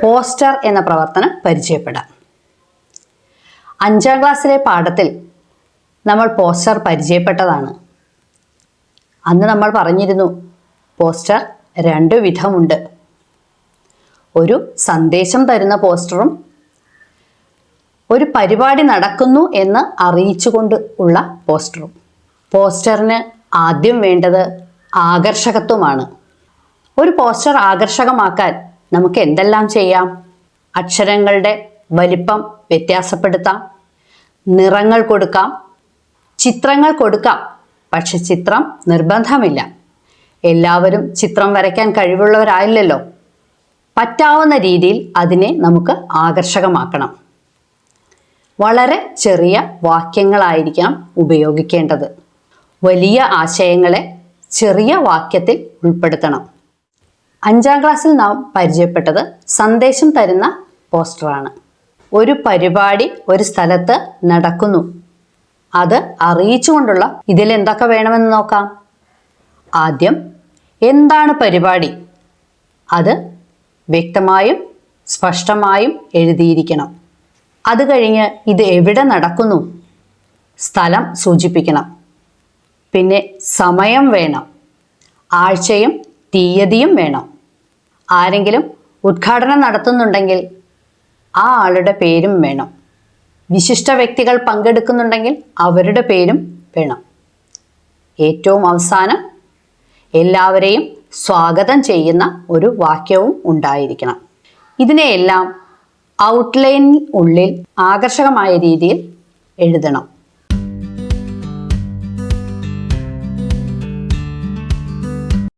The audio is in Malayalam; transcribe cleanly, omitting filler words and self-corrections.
പോസ്റ്റർ എന്ന പ്രവർത്തനം പരിചയപ്പെടാം. 5ാം ക്ലാസ്സിലെ പാഠത്തിൽ നമ്മൾ പോസ്റ്റർ പരിചയപ്പെട്ടതാണ്. അന്ന് നമ്മൾ പറഞ്ഞിരുന്നു പോസ്റ്റർ 2 വിധമുണ്ട്. ഒരു സന്ദേശം തരുന്ന പോസ്റ്ററും ഒരു പരിപാടി നടക്കുന്നു എന്ന് അറിയിച്ചുകൊണ്ട് ഉള്ള പോസ്റ്ററും. പോസ്റ്ററിന് ആദ്യം വേണ്ടത് ആകർഷകത്വമാണ്. ഒരു പോസ്റ്റർ ആകർഷകമാക്കാൻ നമുക്ക് എന്തെല്ലാം ചെയ്യാം? അക്ഷരങ്ങളുടെ വലിപ്പം വ്യത്യാസപ്പെടുത്താം, നിറങ്ങൾ കൊടുക്കാം, ചിത്രങ്ങൾ കൊടുക്കാം. പക്ഷെ ചിത്രം നിർബന്ധമില്ല. എല്ലാവരും ചിത്രം വരയ്ക്കാൻ കഴിവുള്ളവരായില്ലല്ലോ. പറ്റാവുന്ന രീതിയിൽ അതിനെ നമുക്ക് ആകർഷകമാക്കണം. വളരെ ചെറിയ വാക്യങ്ങളായിരിക്കാം ഉപയോഗിക്കേണ്ടത്. വലിയ ആശയങ്ങളെ ചെറിയ വാക്യത്തിൽ ഉൾപ്പെടുത്തണം. 5ാം ക്ലാസ്സിൽ നാം പരിചയപ്പെട്ടത് സന്ദേശം തരുന്ന പോസ്റ്ററാണ്. ഒരു പരിപാടി ഒരു സ്ഥലത്ത് നടക്കുന്നു, അത് അറിയിച്ചുകൊണ്ടുള്ള. ഇതിൽ എന്തൊക്കെ വേണമെന്ന് നോക്കാം. ആദ്യം എന്താണ് പരിപാടി? അത് വ്യക്തമായും സ്പഷ്ടമായും എഴുതിയിരിക്കണം. അത് കഴിഞ്ഞ് ഇത് എവിടെ നടക്കുന്നു? സ്ഥലം സൂചിപ്പിക്കണം. പിന്നെ സമയം വേണം, ആഴ്ചയും തീയതിയും വേണം. ആരെങ്കിലും ഉദ്ഘാടനം നടത്തുന്നുണ്ടെങ്കിൽ ആ ആളുടെ പേരും വേണം. വിശിഷ്ട വ്യക്തികൾ പങ്കെടുക്കുന്നുണ്ടെങ്കിൽ അവരുടെ പേരും വേണം. ഏറ്റവും അവസാനം എല്ലാവരെയും സ്വാഗതം ചെയ്യുന്ന ഒരു വാക്യവും ഉണ്ടായിരിക്കണം. ഇതിനെയെല്ലാം ഔട്ട്ലൈനിൽ ഉള്ളിൽ ആകർഷകമായ രീതിയിൽ എഴുതണം.